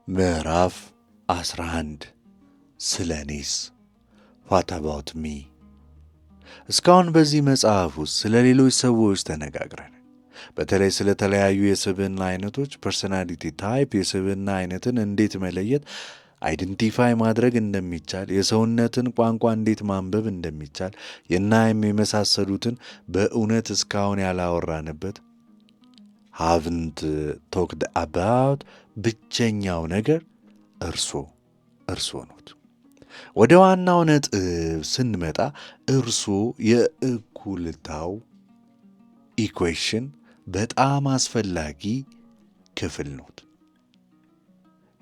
ምዕራፍ 11 ስለ እኔስ ዋት አባውት ሚ። እስካሁን በዚህ መጽሐፍ ውስጥ ስለ ሌሎች ሰዎች ተነጋግረን፣ በተለይ ስለ ተለያዩ የስብዕና አይነቶች ፐርሶናሊቲ ታይፕ፣ የስብዕና አይነትን እንዴት መለየት አይደንቲፋይ ማድረግ እንደሚቻል፣ የሰውነትን ቋንቋ እንዴት ማንበብ እንደሚቻል እና የመሳሰሉትን በእውነት እስካሁን ያላወራንበት ሃቭንት ቶክድ አባውት ብቸኛው ነገር እርሶ ኖት። ወደ ዋናው ነጥብ ስንመጣ እርሶ የእኩልታው ኢኩዌሽን በጣም አስፈላጊ ክፍል ኖት።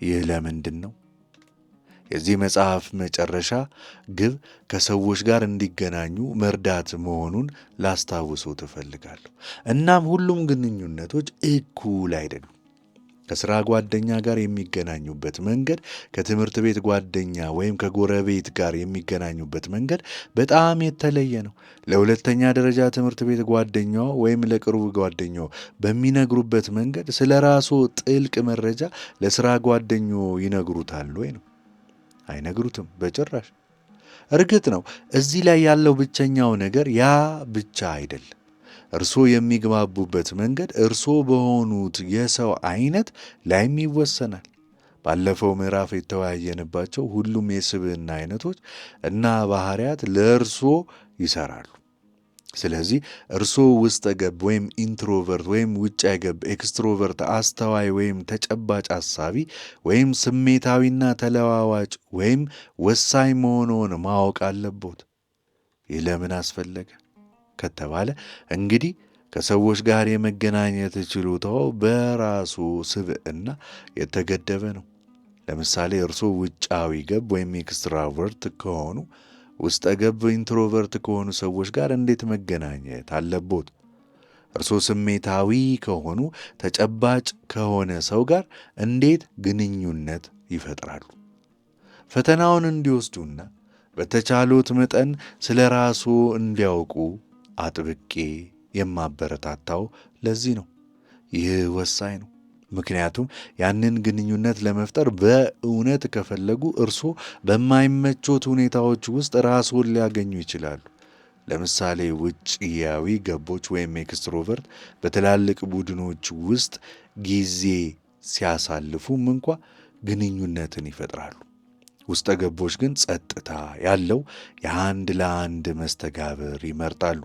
ይህ ለምንድን ነው? የዚህ መጽሐፍ መጨረሻ ግብ ከሰዎች ጋር እንዲገናኙ መርዳት መሆኑን ላስታውሰው ትፈልጋለሁ። እናም ሁሉም ግንኙነቶች እኩል አይደሉም። ከሥራ ጓደኛ ጋር የሚገናኙበት መንገድ ከትምህርት ቤት ጓደኛ ወይም ከጎረቤት ጋር የሚገናኙበት መንገድ በጣም የተለየ ነው። ለሁለተኛ ደረጃ ትምህርት ቤት ጓደኛው ወይም ለቅርቡ ጓደኛው በሚነግሩበት መንገድ ስለ ራስዎ ጥልቅ መረጃ ለሥራ ጓደኛው ይነግሩታል ወይ ነው? አይነግሩትም በጭራሽ። እርግጥ ነው እዚህ ላይ ያለው ብቸኛው ነገር ያ ብቻ አይደለም። እርስዎ የሚግባቡበት መንገድ እርስዎ በሆኑት የሰው አይነት ላይም ይወሰናል። ባለፈው ምዕራፍ የተወያየንባቸው ሁሉም የስብዕና አይነቶች እና ባህሪያት ለእርስዎ ይሰራሉ። ስለዚህ እርስዎ ውስጠ ገብ ወይም ኢንትሮቨርት ወይም ውጭ ገብ፣ ኤክስትሮቨርት፣ አስተዋይ ወይም ተጨባጭ አሳቢ ወይም ስሜታዊና ተለዋዋጭ ወይም ወሳኝ መሆኑን ማወቅ አለቦት። ይህ ለምን አስፈለገ ከተባለ እንግዲህ ከሰዎች ጋር የመገናኘት ችሎታው በራሱ ስብዕና የተገደበ ነው። ለምሳሌ እርስዎ ውጫዊ ገብ ወይም ኤክስትራቨርት ከሆኑ ውስጠ ገብ ኢንትሮቨርት ከሆኑ ሰዎች ጋር እንዴት መገናኘት አለቦት? እርስዎ ስሜታዊ ከሆኑ ተጨባጭ ከሆነ ሰው ጋር እንዴት ግንኙነት ይፈጥራሉ? ፈተናውን እንዲወስዱና በተቻሎት መጠን ስለ ራስዎ እንዲያውቁ አጥብቄ የማበረታታው ለዚህ ነው። ይህ ወሳኝ ነው። ምክንያቱም ያንን ግንኙነት ለመፍጠር በእውነት ከፈለጉ እርስዎ በማይመቾት ሁኔታዎች ውስጥ ራስዎን ሊያገኙ ይችላሉ። ለምሳሌ ውጭያዊ ገቦች ወይም ኤክስትሮቨርት በትላልቅ ቡድኖች ውስጥ ጊዜ ሲያሳልፉም እንኳ ግንኙነትን ይፈጥራሉ። ውስጠ ገቦች ግን ጸጥታ ያለው የአንድ ለአንድ መስተጋብር ይመርጣሉ።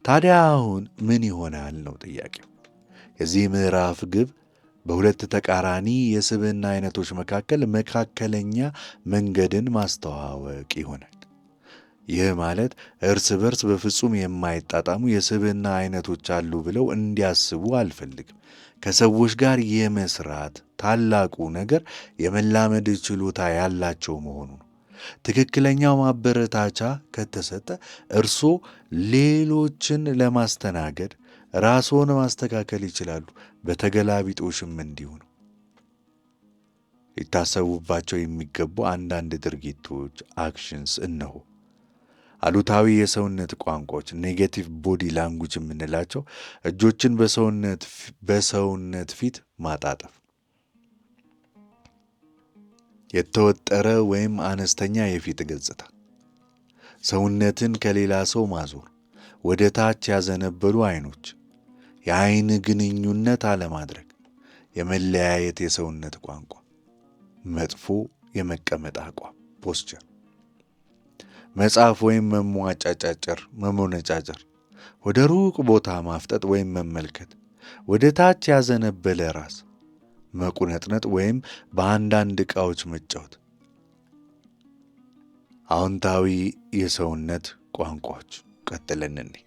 ታዲያ አሁን ምን ይሆናል ነው ጥያቄው። የዚህ ምዕራፍ ግብ በሁለት ተቃራኒ የስብዕና አይነቶች መካከል መካከለኛ መንገድን ማስተዋወቅ ይሆናል። ይህ ማለት እርስ በርስ በፍጹም የማይጣጣሙ የስብዕና አይነቶች አሉ ብለው እንዲያስቡ አልፈልግም። ከሰዎች ጋር የመስራት ታላቁ ነገር የመላመድ ችሎታ ያላቸው መሆኑ ነው። ትክክለኛው ማበረታቻ ከተሰጠ እርስዎ ሌሎችን ለማስተናገድ ራስዎን ማስተካከል ይችላሉ። በተገላቢጦሽም እንዲሁ ነው። ሊታሰቡባቸው የሚገቡ አንዳንድ ድርጊቶች አክሽንስ እነሆ። አሉታዊ የሰውነት ቋንቋዎች ኔጌቲቭ ቦዲ ላንጉጅ የምንላቸው እጆችን በሰውነት ፊት ማጣጠፍ፣ የተወጠረ ወይም አነስተኛ የፊት ገጽታ፣ ሰውነትን ከሌላ ሰው ማዞር፣ ወደ ታች ያዘነበሉ አይኖች፣ የአይን ግንኙነት አለማድረግ፣ የመለያየት የሰውነት ቋንቋ፣ መጥፎ የመቀመጥ አቋም ፖስቸር፣ መጻፍ ወይም መሞነጫጨር፣ ወደ ሩቅ ቦታ ማፍጠጥ ወይም መመልከት፣ ወደ ታች ያዘነበለ ራስ፣ መቁነጥነጥ ወይም በአንዳንድ ዕቃዎች መጫወት። አዎንታዊ የሰውነት ቋንቋዎች ቀጥለን እንይ።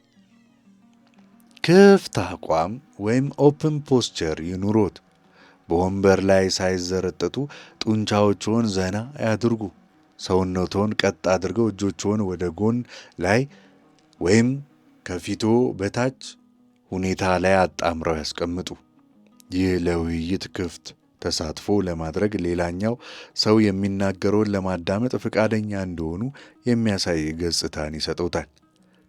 ክፍት አቋም ወይም ኦፕን ፖስቸር ይኑሮት። በወንበር ላይ ሳይዘረጠጡ ጡንቻዎችዎን ዘና ያድርጉ። ሰውነትዎን ቀጥ አድርገው እጆችዎን ወደ ጎን ላይ ወይም ከፊቶ በታች ሁኔታ ላይ አጣምረው ያስቀምጡ። ይህ ለውይይት ክፍት ተሳትፎ ለማድረግ ሌላኛው ሰው የሚናገረውን ለማዳመጥ ፈቃደኛ እንደሆኑ የሚያሳይ ገጽታን ይሰጡታል።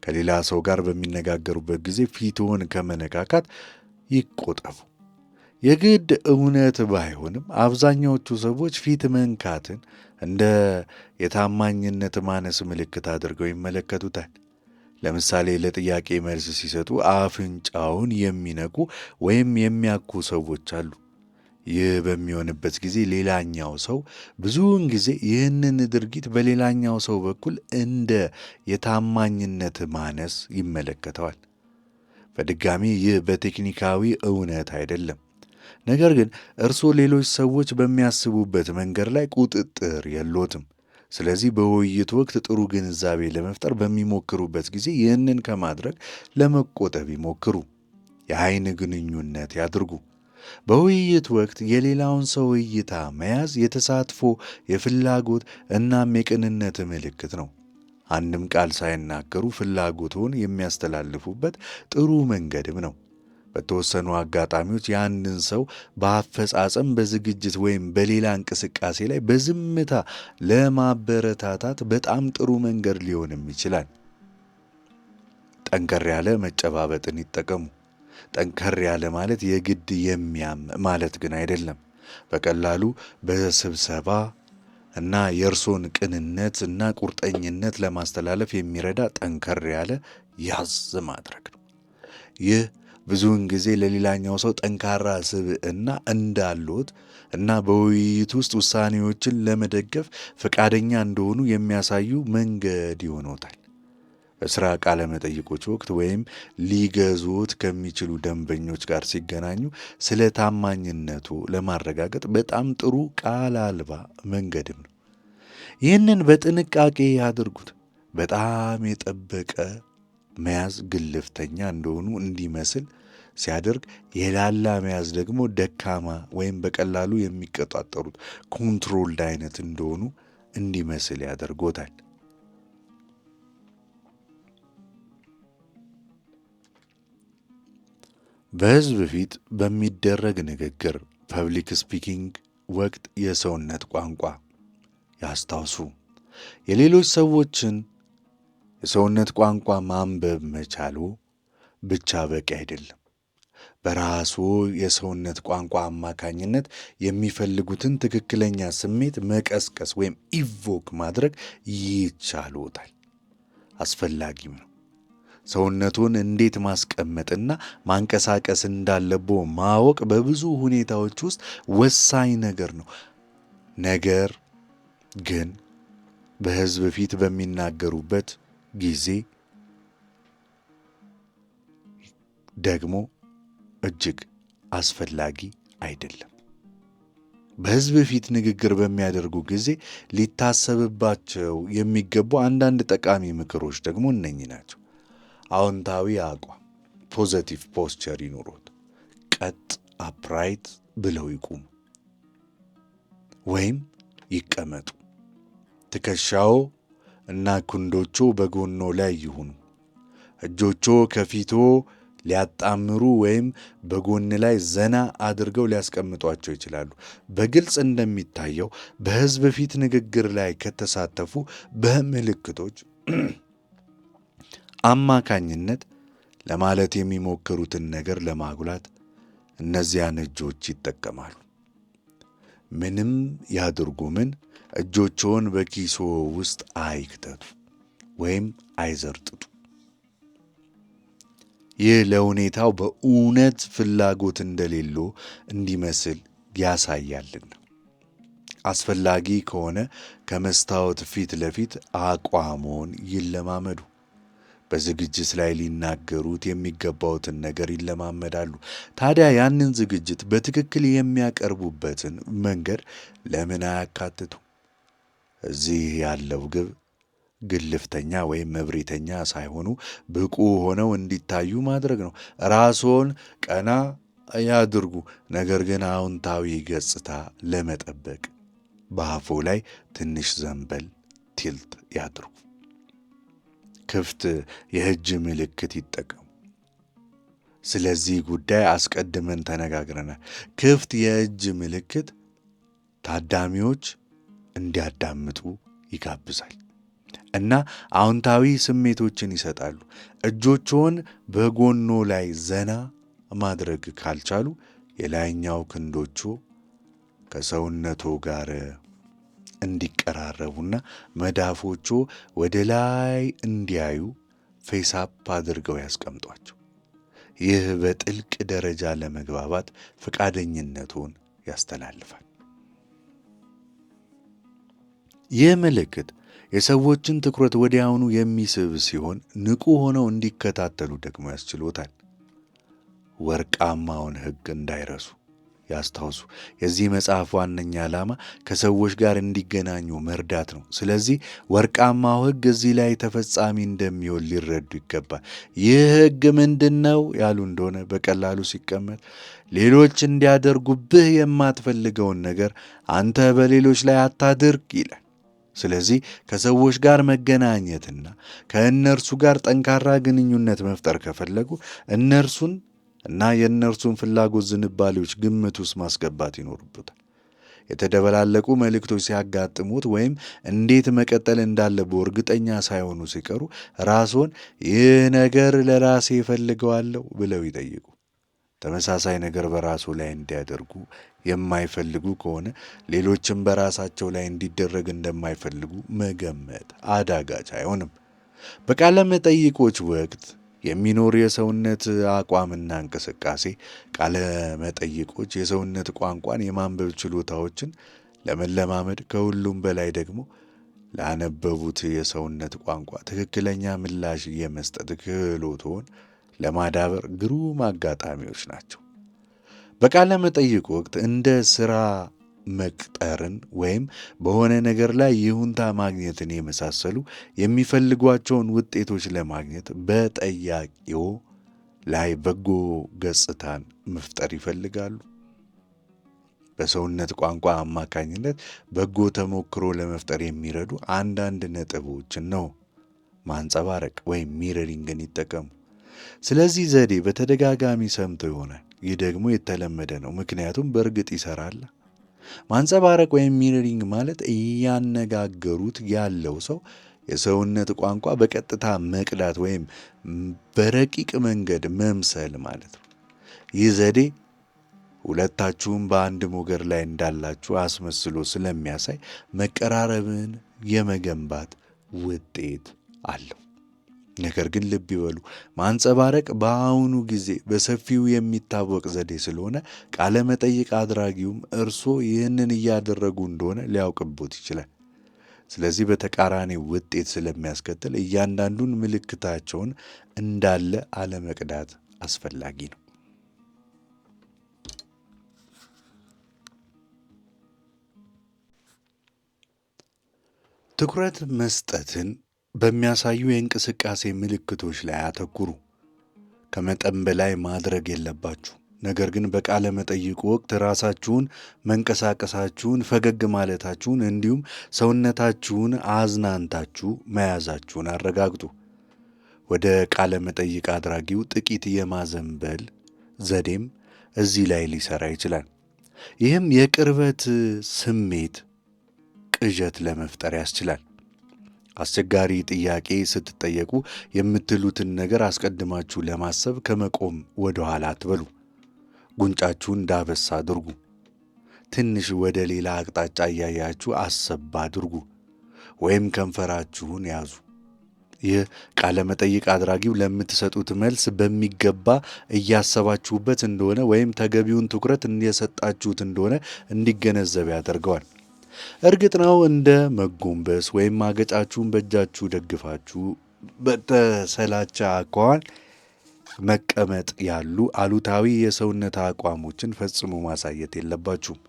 ከሌላ ሰው ጋር በሚነጋገሩበት ጊዜ ፊትዎን ከመነካካት ይቆጠቡ። የግድ እውነት ባይሆንም አብዛኛዎቹ ሰዎች ፊት መንካትን እንደ የታማኝነት ማነስ ምልክት አድርገው ይመለከቱታል። ለምሳሌ ለጥያቄ መልስ ሲሰጡ አፍንጫውን የሚነኩ ወይም የሚያኩ ሰዎች አሉ። ይህ በሚሆንበት ጊዜ ሌላኛው ሰው ብዙውን ጊዜ ይህንን ድርጊት በሌላኛው ሰው በኩል እንደ የታማኝነት ማነስ ይመለከተዋል። በድጋሚ ይህ በቴክኒካዊ እውነት አይደለም። ነገር ግን እርስዎ ሌሎች ሰዎች በሚያስቡበት መንገድ ላይ ቁጥጥር የሎትም። ስለዚህ በውይይት ወቅት ጥሩ ግንዛቤ ለመፍጠር በሚሞክሩበት ጊዜ ይህንን ከማድረግ ለመቆጠብ ይሞክሩ። የዓይን ግንኙነት ያድርጉ። በውይይት ወቅት የሌላውን ሰው እይታ መያዝ የተሳትፎ፣ የፍላጎት እናም የቅንነት ምልክት ነው። አንድም ቃል ሳይናገሩ ፍላጎትዎን የሚያስተላልፉበት ጥሩ መንገድም ነው። በተወሰኑ አጋጣሚዎች የአንድን ሰው በአፈጻጸም፣ በዝግጅት ወይም በሌላ እንቅስቃሴ ላይ በዝምታ ለማበረታታት በጣም ጥሩ መንገድ ሊሆንም ይችላል። ጠንከር ያለ መጨባበጥን ይጠቀሙ። ጠንከር ያለ ማለት የግድ የሚያም ማለት ግን አይደለም። በቀላሉ በስብሰባ እና የእርሶን ቅንነት እና ቁርጠኝነት ለማስተላለፍ የሚረዳ ጠንከር ያለ ያዝ ማድረግ ነው። ይህ ብዙውን ጊዜ ለሌላኛው ሰው ጠንካራ ስብዕና እንዳሎት እና በውይይት ውስጥ ውሳኔዎችን ለመደገፍ ፈቃደኛ እንደሆኑ የሚያሳዩ መንገድ ይሆኖታል። በሥራ ቃለ መጠይቆች ወቅት ወይም ሊገዙት ከሚችሉ ደንበኞች ጋር ሲገናኙ ስለ ታማኝነቱ ለማረጋገጥ በጣም ጥሩ ቃል አልባ መንገድም ነው። ይህንን በጥንቃቄ ያድርጉት። በጣም የጠበቀ መያዝ ግልፍተኛ እንደሆኑ እንዲመስል ሲያደርግ፣ የላላ መያዝ ደግሞ ደካማ ወይም በቀላሉ የሚቆጣጠሩት ኮንትሮልድ አይነት እንደሆኑ እንዲመስል ያደርጎታል። በሕዝብ ፊት በሚደረግ ንግግር ፐብሊክ ስፒኪንግ ወቅት የሰውነት ቋንቋ ያስታውሱ። የሌሎች ሰዎችን የሰውነት ቋንቋ ማንበብ መቻሉ ብቻ በቂ አይደለም። በራስዎ የሰውነት ቋንቋ አማካኝነት የሚፈልጉትን ትክክለኛ ስሜት መቀስቀስ ወይም ኢቮክ ማድረግ ይቻልዎታል። አስፈላጊም ነው። ሰውነቱን እንዴት ማስቀመጥና ማንቀሳቀስ እንዳለብዎ ማወቅ በብዙ ሁኔታዎች ውስጥ ወሳኝ ነገር ነው። ነገር ግን በሕዝብ ፊት በሚናገሩበት ጊዜ ደግሞ እጅግ አስፈላጊ አይደለም። በሕዝብ ፊት ንግግር በሚያደርጉ ጊዜ ሊታሰብባቸው የሚገቡ አንዳንድ ጠቃሚ ምክሮች ደግሞ እነኚህ ናቸው። አዎንታዊ አቋም ፖዘቲቭ ፖስቸር ይኑሮት። ቀጥ አፕራይት ብለው ይቁሙ ወይም ይቀመጡ። ትከሻዎ እና ክንዶቹ በጎኖ ላይ ይሁኑ። እጆቹ ከፊቶ ሊያጣምሩ ወይም በጎን ላይ ዘና አድርገው ሊያስቀምጧቸው ይችላሉ። በግልጽ እንደሚታየው በሕዝብ ፊት ንግግር ላይ ከተሳተፉ በምልክቶች አማካኝነት ለማለት የሚሞክሩትን ነገር ለማጉላት እነዚያን እጆች ይጠቀማሉ። ምንም ያድርጉ ምን እጆችዎን በኪሶ ውስጥ አይክተቱ ወይም አይዘርጥጡ። ይህ ለሁኔታው በእውነት ፍላጎት እንደሌለው እንዲመስል ያሳያልና። አስፈላጊ ከሆነ ከመስታወት ፊት ለፊት አቋሞን ይለማመዱ። በዝግጅት ላይ ሊናገሩት የሚገባውትን ነገር ይለማመዳሉ። ታዲያ ያንን ዝግጅት በትክክል የሚያቀርቡበትን መንገድ ለምን አያካትቱ? እዚህ ያለው ግብ ግልፍተኛ ወይም እብሪተኛ ሳይሆኑ ብቁ ሆነው እንዲታዩ ማድረግ ነው። ራስዎን ቀና ያድርጉ፣ ነገር ግን አዎንታዊ ገጽታ ለመጠበቅ በአፎ ላይ ትንሽ ዘንበል ቲልት ያድርጉ። ክፍት የእጅ ምልክት ይጠቀሙ። ስለዚህ ጉዳይ አስቀድመን ተነጋግረናል። ክፍት የእጅ ምልክት ታዳሚዎች እንዲያዳምጡ ይጋብዛል እና አዎንታዊ ስሜቶችን ይሰጣሉ። እጆችዎን በጎኖ ላይ ዘና ማድረግ ካልቻሉ የላይኛው ክንዶቹ ከሰውነቱ ጋር እንዲቀራረቡና መዳፎቹ ወደ ላይ እንዲያዩ ፌሳፕ አድርገው ያስቀምጧቸው። ይህ በጥልቅ ደረጃ ለመግባባት ፈቃደኝነቱን ያስተላልፋል። ይህ ምልክት የሰዎችን ትኩረት ወዲያውኑ የሚስብ ሲሆን ንቁ ሆነው እንዲከታተሉ ደግሞ ያስችሎታል። ወርቃማውን ሕግ እንዳይረሱ ያስታውሱ። የዚህ መጽሐፍ ዋነኛ ዓላማ ከሰዎች ጋር እንዲገናኙ መርዳት ነው። ስለዚህ ወርቃማው ሕግ እዚህ ላይ ተፈጻሚ እንደሚሆን ሊረዱ ይገባል። ይህ ሕግ ምንድን ነው ያሉ እንደሆነ በቀላሉ ሲቀመጥ ሌሎች እንዲያደርጉብህ የማትፈልገውን ነገር አንተ በሌሎች ላይ አታድርግ ይላል። ስለዚህ ከሰዎች ጋር መገናኘትና ከእነርሱ ጋር ጠንካራ ግንኙነት መፍጠር ከፈለጉ እነርሱን እና የእነርሱን ፍላጎት ዝንባሌዎች ግምት ውስጥ ማስገባት ይኖርበታል። የተደበላለቁ መልእክቶች ሲያጋጥሙት ወይም እንዴት መቀጠል እንዳለብዎ እርግጠኛ ሳይሆኑ ሲቀሩ ራስዎን ይህ ነገር ለራሴ እፈልገዋለሁ ብለው ይጠይቁ። ተመሳሳይ ነገር በራስዎ ላይ እንዲያደርጉ የማይፈልጉ ከሆነ ሌሎችም በራሳቸው ላይ እንዲደረግ እንደማይፈልጉ መገመት አዳጋች አይሆንም። በቃለ መጠይቆች ወቅት የሚኖር የሰውነት አቋምና እንቅስቃሴ ቃለ መጠይቆች የሰውነት ቋንቋን የማንበብ ችሎታዎችን ለመለማመድ ከሁሉም በላይ ደግሞ ላነበቡት የሰውነት ቋንቋ ትክክለኛ ምላሽ የመስጠት ክህሎትዎን ለማዳበር ግሩም አጋጣሚዎች ናቸው። በቃለ መጠይቅ ወቅት እንደ ሥራ መቅጠርን ወይም በሆነ ነገር ላይ ይሁንታ ማግኘትን የመሳሰሉ የሚፈልጓቸውን ውጤቶች ለማግኘት በጠያቂው ላይ በጎ ገጽታን መፍጠር ይፈልጋሉ። በሰውነት ቋንቋ አማካኝነት በጎ ተሞክሮ ለመፍጠር የሚረዱ አንዳንድ ነጥቦችን ነው ማንጸባረቅ ወይም ሚረሪንግን ይጠቀሙ። ስለዚህ ዘዴ በተደጋጋሚ ሰምተው ይሆናል። ይህ ደግሞ የተለመደ ነው፣ ምክንያቱም በእርግጥ ይሰራል። ማንጸባረቅ ወይም ሚረሪንግ ማለት እያነጋገሩት ያለው ሰው የሰውነት ቋንቋ በቀጥታ መቅዳት ወይም በረቂቅ መንገድ መምሰል ማለት ነው። ይህ ዘዴ ሁለታችሁም በአንድ ሞገድ ላይ እንዳላችሁ አስመስሎ ስለሚያሳይ መቀራረብን የመገንባት ውጤት አለው። ነገር ግን ልብ ይበሉ፣ ማንጸባረቅ በአሁኑ ጊዜ በሰፊው የሚታወቅ ዘዴ ስለሆነ ቃለ መጠይቅ አድራጊውም እርስዎ ይህንን እያደረጉ እንደሆነ ሊያውቅቦት ይችላል። ስለዚህ በተቃራኒ ውጤት ስለሚያስከትል እያንዳንዱን ምልክታቸውን እንዳለ አለመቅዳት አስፈላጊ ነው። ትኩረት መስጠትን በሚያሳዩ የእንቅስቃሴ ምልክቶች ላይ አተኩሩ። ከመጠን በላይ ማድረግ የለባችሁ። ነገር ግን በቃለ መጠይቁ ወቅት ራሳችሁን መንቀሳቀሳችሁን፣ ፈገግ ማለታችሁን እንዲሁም ሰውነታችሁን አዝናንታችሁ መያዛችሁን አረጋግጡ። ወደ ቃለ መጠይቅ አድራጊው ጥቂት የማዘንበል ዘዴም እዚህ ላይ ሊሰራ ይችላል። ይህም የቅርበት ስሜት ቅዠት ለመፍጠር ያስችላል። አስቸጋሪ ጥያቄ ስትጠየቁ የምትሉትን ነገር አስቀድማችሁ ለማሰብ ከመቆም ወደ ኋላ አትበሉ። ጉንጫችሁን ዳበስ አድርጉ። ትንሽ ወደ ሌላ አቅጣጫ እያያችሁ አሰብ አድርጉ፣ ወይም ከንፈራችሁን ያዙ። ይህ ቃለ መጠይቅ አድራጊው ለምትሰጡት መልስ በሚገባ እያሰባችሁበት እንደሆነ ወይም ተገቢውን ትኩረት እየሰጣችሁት እንደሆነ እንዲገነዘብ ያደርገዋል። እርግጥ ነው እንደ መጎንበስ ወይም አገጫችሁን በእጃችሁ ደግፋችሁ በተሰላቸ አኳኋን መቀመጥ ያሉ አሉታዊ የሰውነት አቋሞችን ፈጽሞ ማሳየት የለባችሁም።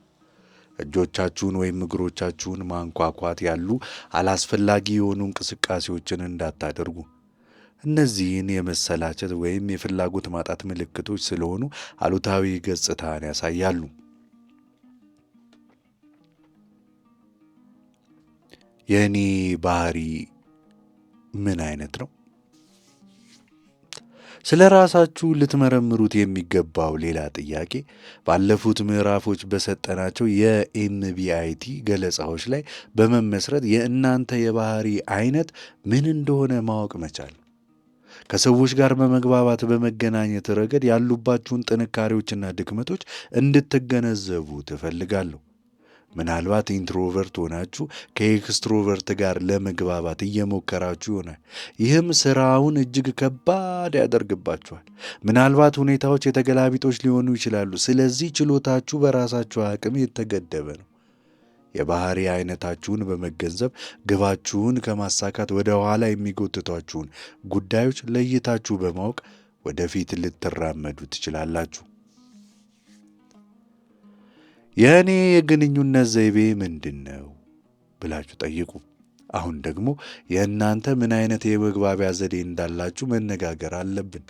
እጆቻችሁን ወይም እግሮቻችሁን ማንኳኳት ያሉ አላስፈላጊ የሆኑ እንቅስቃሴዎችን እንዳታደርጉ። እነዚህን የመሰላቸት ወይም የፍላጎት ማጣት ምልክቶች ስለሆኑ አሉታዊ ገጽታን ያሳያሉ። የእኔ ባህሪ ምን አይነት ነው? ስለ ራሳችሁ ልትመረምሩት የሚገባው ሌላ ጥያቄ ባለፉት ምዕራፎች በሰጠናቸው የኤምቢአይቲ ገለጻዎች ላይ በመመስረት የእናንተ የባህሪ አይነት ምን እንደሆነ ማወቅ መቻል። ከሰዎች ጋር በመግባባት በመገናኘት ረገድ ያሉባችሁን ጥንካሬዎችና ድክመቶች እንድትገነዘቡ ትፈልጋለሁ። ምናልባት ኢንትሮቨርት ሆናችሁ ከኤክስትሮቨርት ጋር ለመግባባት እየሞከራችሁ ይሆናል። ይህም ስራውን እጅግ ከባድ ያደርግባችኋል። ምናልባት ሁኔታዎች የተገላቢጦች ሊሆኑ ይችላሉ። ስለዚህ ችሎታችሁ በራሳችሁ አቅም የተገደበ ነው። የባህሪ አይነታችሁን በመገንዘብ ግባችሁን ከማሳካት ወደ ኋላ የሚጎትቷችሁን ጉዳዮች ለይታችሁ በማወቅ ወደፊት ልትራመዱ ትችላላችሁ። የእኔ የግንኙነት ዘይቤ ምንድን ነው ብላችሁ ጠይቁ። አሁን ደግሞ የእናንተ ምን አይነት የመግባቢያ ዘዴ እንዳላችሁ መነጋገር አለብን።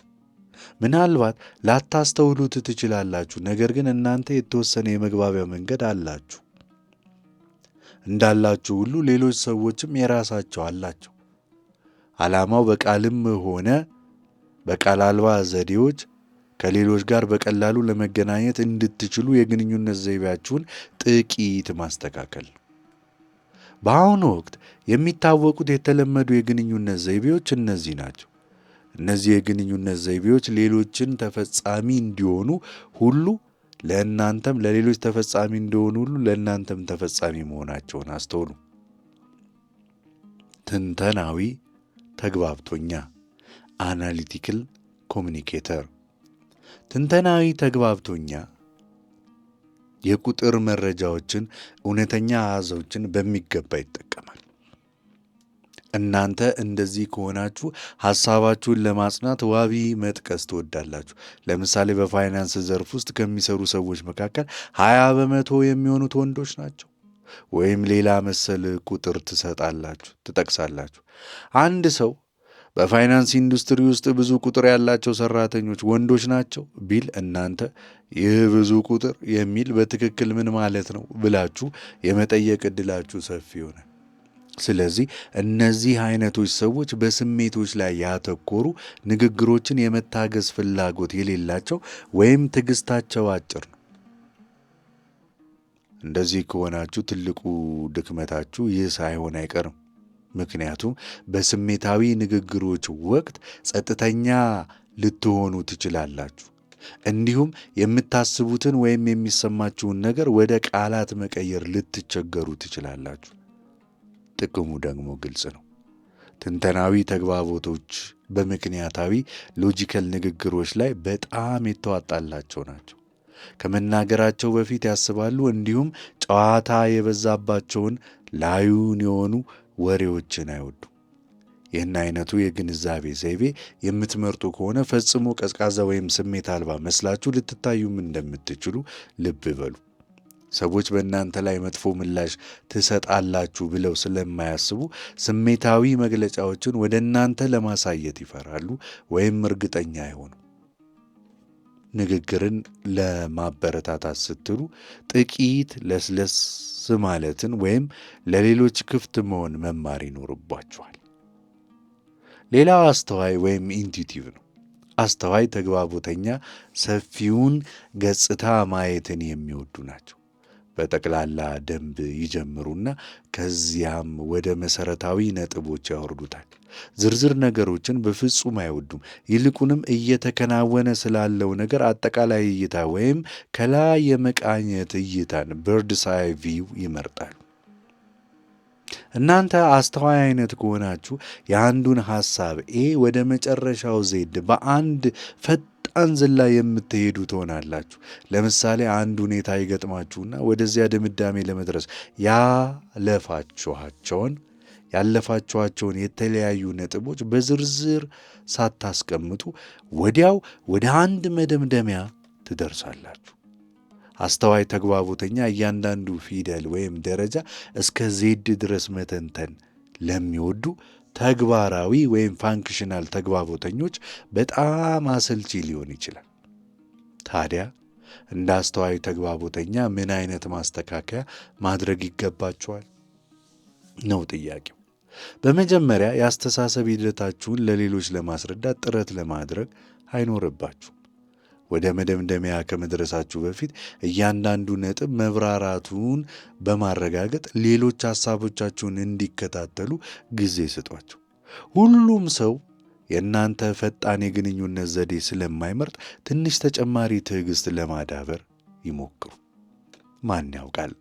ምናልባት ላታስተውሉት ትችላላችሁ፣ ነገር ግን እናንተ የተወሰነ የመግባቢያ መንገድ አላችሁ። እንዳላችሁ ሁሉ ሌሎች ሰዎችም የራሳቸው አላቸው። ዓላማው በቃልም ሆነ በቃል አልባ ዘዴዎች ከሌሎች ጋር በቀላሉ ለመገናኘት እንድትችሉ የግንኙነት ዘይቤያችሁን ጥቂት ማስተካከል ነው። በአሁኑ ወቅት የሚታወቁት የተለመዱ የግንኙነት ዘይቤዎች እነዚህ ናቸው። እነዚህ የግንኙነት ዘይቤዎች ሌሎችን ተፈጻሚ እንዲሆኑ ሁሉ ለእናንተም ለሌሎች ተፈጻሚ እንደሆኑ ሁሉ ለእናንተም ተፈጻሚ መሆናቸውን አስተውሉ። ትንተናዊ ተግባብቶኛ አናሊቲካል ኮሚኒኬተር። ትንተናዊ ተግባብቶኛ የቁጥር መረጃዎችን፣ እውነተኛ አሃዞችን በሚገባ ይጠቀማል። እናንተ እንደዚህ ከሆናችሁ ሐሳባችሁን ለማጽናት ዋቢ መጥቀስ ትወዳላችሁ። ለምሳሌ በፋይናንስ ዘርፍ ውስጥ ከሚሰሩ ሰዎች መካከል 20% የሚሆኑት ወንዶች ናቸው። ወይም ሌላ መሰል ቁጥር ትጠቅሳላችሁ። አንድ ሰው በፋይናንስ ኢንዱስትሪ ውስጥ ብዙ ቁጥር ያላቸው ሰራተኞች ወንዶች ናቸው ቢል እናንተ ይህ ብዙ ቁጥር የሚል በትክክል ምን ማለት ነው ብላችሁ የመጠየቅ ዕድላችሁ ሰፊ ይሆናል። ስለዚህ እነዚህ አይነቶች ሰዎች በስሜቶች ላይ ያተኮሩ፣ ንግግሮችን የመታገዝ ፍላጎት የሌላቸው ወይም ትዕግስታቸው አጭር ነው። እንደዚህ ከሆናችሁ ትልቁ ድክመታችሁ ይህ ሳይሆን አይቀርም። ምክንያቱም በስሜታዊ ንግግሮች ወቅት ጸጥተኛ ልትሆኑ ትችላላችሁ። እንዲሁም የምታስቡትን ወይም የሚሰማችሁን ነገር ወደ ቃላት መቀየር ልትቸገሩ ትችላላችሁ። ጥቅሙ ደግሞ ግልጽ ነው። ትንተናዊ ተግባቦቶች በምክንያታዊ ሎጂካል ንግግሮች ላይ በጣም የተዋጣላቸው ናቸው። ከመናገራቸው በፊት ያስባሉ። እንዲሁም ጨዋታ የበዛባቸውን ላዩን የሆኑ ወሬዎችን አይወዱም። ይህን አይነቱ የግንዛቤ ዘይቤ የምትመርጡ ከሆነ ፈጽሞ ቀዝቃዛ ወይም ስሜት አልባ መስላችሁ ልትታዩም እንደምትችሉ ልብ በሉ። ሰዎች በእናንተ ላይ መጥፎ ምላሽ ትሰጣላችሁ ብለው ስለማያስቡ ስሜታዊ መግለጫዎችን ወደ እናንተ ለማሳየት ይፈራሉ ወይም እርግጠኛ አይሆኑም። ንግግርን ለማበረታታት ስትሉ ጥቂት ለስለስ ማለትን ወይም ለሌሎች ክፍት መሆን መማር ይኖርባችኋል። ሌላው አስተዋይ ወይም ኢንቱቲቭ ነው። አስተዋይ ተግባቦተኛ ሰፊውን ገጽታ ማየትን የሚወዱ ናቸው። በጠቅላላ ደንብ ይጀምሩና ከዚያም ወደ መሰረታዊ ነጥቦች ያወርዱታል። ዝርዝር ነገሮችን በፍጹም አይወዱም። ይልቁንም እየተከናወነ ስላለው ነገር አጠቃላይ እይታ ወይም ከላይ የመቃኘት እይታን በርድስ አይ ቪው ይመርጣሉ። እናንተ አስተዋይ አይነት ከሆናችሁ የአንዱን ሐሳብ ኤ ወደ መጨረሻው ዜድ በአንድ ፈጣን ዝላይ የምትሄዱ ትሆናላችሁ። ለምሳሌ አንድ ሁኔታ ይገጥማችሁና ወደዚያ ድምዳሜ ለመድረስ ያለፋችኋቸውን የተለያዩ ነጥቦች በዝርዝር ሳታስቀምጡ ወዲያው ወደ አንድ መደምደሚያ ትደርሳላችሁ። አስተዋይ ተግባቦተኛ እያንዳንዱ ፊደል ወይም ደረጃ እስከ ዜድ ድረስ መተንተን ለሚወዱ ተግባራዊ ወይም ፋንክሽናል ተግባቦተኞች በጣም አሰልቺ ሊሆን ይችላል። ታዲያ እንደ አስተዋይ ተግባቦተኛ ምን አይነት ማስተካከያ ማድረግ ይገባቸዋል ነው ጥያቄው። በመጀመሪያ የአስተሳሰብ ሂደታችሁን ለሌሎች ለማስረዳት ጥረት ለማድረግ አይኖርባችሁም። ወደ መደምደሚያ ከመድረሳችሁ በፊት እያንዳንዱ ነጥብ መብራራቱን በማረጋገጥ ሌሎች ሐሳቦቻችሁን እንዲከታተሉ ጊዜ ስጧቸው። ሁሉም ሰው የእናንተ ፈጣን የግንኙነት ዘዴ ስለማይመርጥ ትንሽ ተጨማሪ ትዕግሥት ለማዳበር ይሞክሩ። ማን ያውቃል?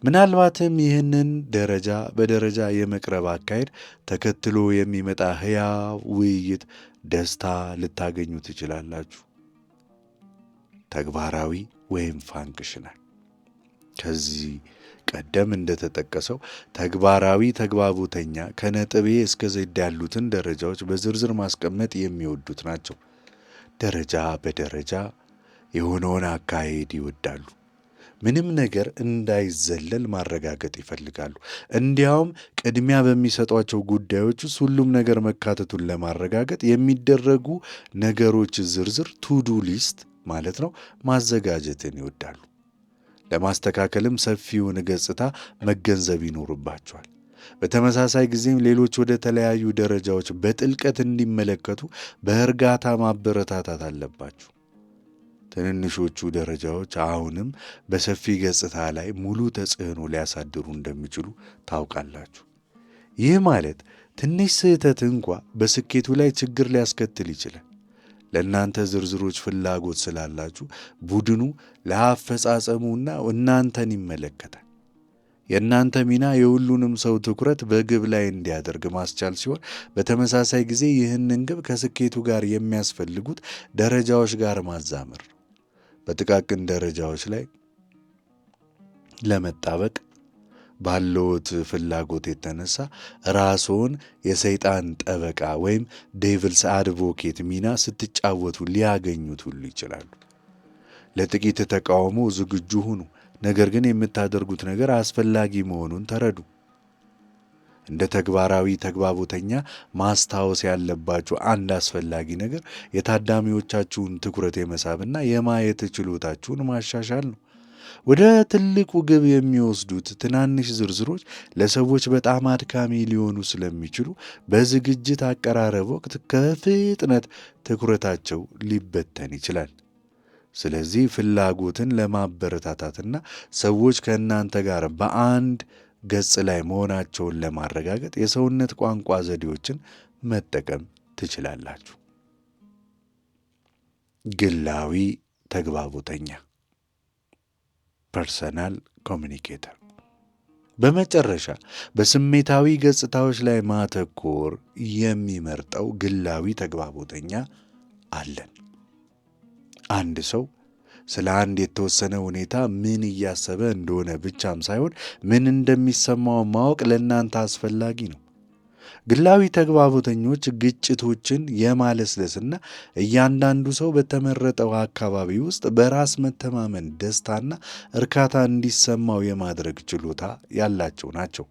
ምናልባትም ይህንን ደረጃ በደረጃ የመቅረብ አካሄድ ተከትሎ የሚመጣ ሕያው ውይይት ደስታ ልታገኙ ትችላላችሁ። ተግባራዊ ወይም ፋንክሽናል። ከዚህ ቀደም እንደተጠቀሰው ተግባራዊ ተግባቦተኛ ከነጥብ ኤ እስከ ዜድ ያሉትን ደረጃዎች በዝርዝር ማስቀመጥ የሚወዱት ናቸው። ደረጃ በደረጃ የሆነውን አካሄድ ይወዳሉ። ምንም ነገር እንዳይዘለል ማረጋገጥ ይፈልጋሉ። እንዲያውም ቅድሚያ በሚሰጧቸው ጉዳዮች ውስጥ ሁሉም ነገር መካተቱን ለማረጋገጥ የሚደረጉ ነገሮች ዝርዝር ቱዱ ሊስት ማለት ነው ማዘጋጀትን ይወዳሉ። ለማስተካከልም ሰፊውን ገጽታ መገንዘብ ይኖርባቸዋል። በተመሳሳይ ጊዜም ሌሎች ወደ ተለያዩ ደረጃዎች በጥልቀት እንዲመለከቱ በእርጋታ ማበረታታት አለባችሁ። ትንንሾቹ ደረጃዎች አሁንም በሰፊ ገጽታ ላይ ሙሉ ተጽዕኖ ሊያሳድሩ እንደሚችሉ ታውቃላችሁ። ይህ ማለት ትንሽ ስህተት እንኳ በስኬቱ ላይ ችግር ሊያስከትል ይችላል። ለእናንተ ዝርዝሮች ፍላጎት ስላላችሁ ቡድኑ ለአፈጻጸሙና እናንተን ይመለከታል። የእናንተ ሚና የሁሉንም ሰው ትኩረት በግብ ላይ እንዲያደርግ ማስቻል ሲሆን፣ በተመሳሳይ ጊዜ ይህንን ግብ ከስኬቱ ጋር የሚያስፈልጉት ደረጃዎች ጋር ማዛመር ነው። በጥቃቅን ደረጃዎች ላይ ለመጣበቅ ባለዎት ፍላጎት የተነሳ ራስዎን የሰይጣን ጠበቃ ወይም ዴቪልስ አድቮኬት ሚና ስትጫወቱ ሊያገኙት ሁሉ ይችላሉ። ለጥቂት ተቃውሞ ዝግጁ ሁኑ፣ ነገር ግን የምታደርጉት ነገር አስፈላጊ መሆኑን ተረዱ። እንደ ተግባራዊ ተግባቦተኛ ማስታወስ ያለባችሁ አንድ አስፈላጊ ነገር የታዳሚዎቻችሁን ትኩረት የመሳብና የማየት ችሎታችሁን ማሻሻል ነው። ወደ ትልቁ ግብ የሚወስዱት ትናንሽ ዝርዝሮች ለሰዎች በጣም አድካሚ ሊሆኑ ስለሚችሉ በዝግጅት አቀራረብ ወቅት ከፍጥነት ትኩረታቸው ሊበተን ይችላል። ስለዚህ ፍላጎትን ለማበረታታትና ሰዎች ከእናንተ ጋር በአንድ ገጽ ላይ መሆናቸውን ለማረጋገጥ የሰውነት ቋንቋ ዘዴዎችን መጠቀም ትችላላችሁ። ግላዊ ተግባቦተኛ ፐርሰናል ኮሚኒኬተር። በመጨረሻ በስሜታዊ ገጽታዎች ላይ ማተኮር የሚመርጠው ግላዊ ተግባቦተኛ አለን። አንድ ሰው ስለ አንድ የተወሰነ ሁኔታ ምን እያሰበ እንደሆነ ብቻም ሳይሆን ምን እንደሚሰማው ማወቅ ለእናንተ አስፈላጊ ነው። ግላዊ ተግባቦተኞች ግጭቶችን የማለስለስና እያንዳንዱ ሰው በተመረጠው አካባቢ ውስጥ በራስ መተማመን፣ ደስታና እርካታ እንዲሰማው የማድረግ ችሎታ ያላቸው ናቸው።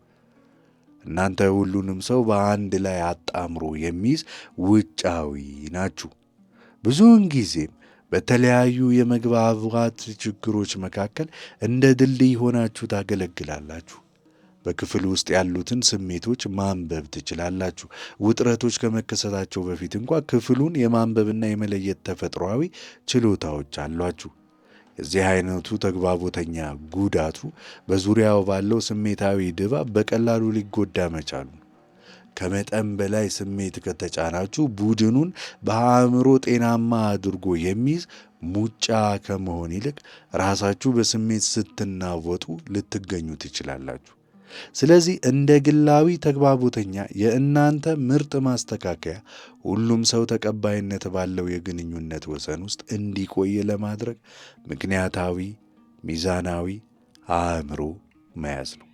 እናንተ ሁሉንም ሰው በአንድ ላይ አጣምሮ የሚይዝ ውጫዊ ናችሁ። ብዙውን ጊዜም በተለያዩ የመግባባት ችግሮች መካከል እንደ ድልድይ ሆናችሁ ታገለግላላችሁ። በክፍል ውስጥ ያሉትን ስሜቶች ማንበብ ትችላላችሁ። ውጥረቶች ከመከሰታቸው በፊት እንኳ ክፍሉን የማንበብና የመለየት ተፈጥሯዊ ችሎታዎች አሏችሁ። የዚህ አይነቱ ተግባቦተኛ ጉዳቱ በዙሪያው ባለው ስሜታዊ ድባብ በቀላሉ ሊጎዳ መቻሉ ነው። ከመጠን በላይ ስሜት ከተጫናችሁ ቡድኑን በአእምሮ ጤናማ አድርጎ የሚይዝ ሙጫ ከመሆን ይልቅ ራሳችሁ በስሜት ስትናወጡ ልትገኙ ትችላላችሁ። ስለዚህ እንደ ግላዊ ተግባቦተኛ የእናንተ ምርጥ ማስተካከያ ሁሉም ሰው ተቀባይነት ባለው የግንኙነት ወሰን ውስጥ እንዲቆይ ለማድረግ ምክንያታዊ፣ ሚዛናዊ አእምሮ መያዝ ነው።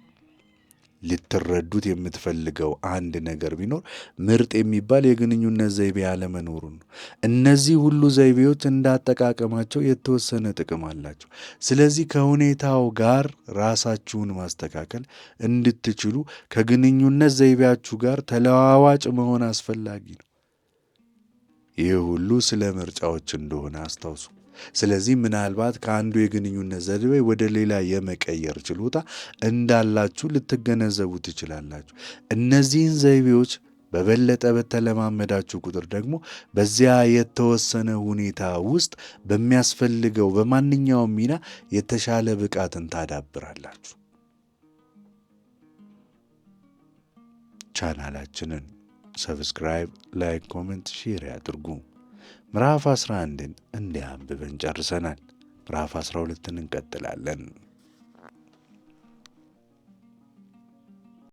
ልትረዱት የምትፈልገው አንድ ነገር ቢኖር ምርጥ የሚባል የግንኙነት ዘይቤ አለመኖሩን ነው። እነዚህ ሁሉ ዘይቤዎች እንዳጠቃቀማቸው የተወሰነ ጥቅም አላቸው። ስለዚህ ከሁኔታው ጋር ራሳችሁን ማስተካከል እንድትችሉ ከግንኙነት ዘይቤያችሁ ጋር ተለዋዋጭ መሆን አስፈላጊ ነው። ይህ ሁሉ ስለ ምርጫዎች እንደሆነ አስታውሱ። ስለዚህ ምናልባት ከአንዱ የግንኙነት ዘይቤ ወደ ሌላ የመቀየር ችሎታ እንዳላችሁ ልትገነዘቡ ትችላላችሁ። እነዚህን ዘይቤዎች በበለጠ በተለማመዳችሁ ቁጥር ደግሞ በዚያ የተወሰነ ሁኔታ ውስጥ በሚያስፈልገው በማንኛውም ሚና የተሻለ ብቃትን ታዳብራላችሁ። ቻናላችንን ሰብስክራይብ፣ ላይክ፣ ኮመንት፣ ሼር ያድርጉ። ምዕራፍ 11ን እንዲያንብበን ጨርሰናል። ምዕራፍ 12ን እንቀጥላለን።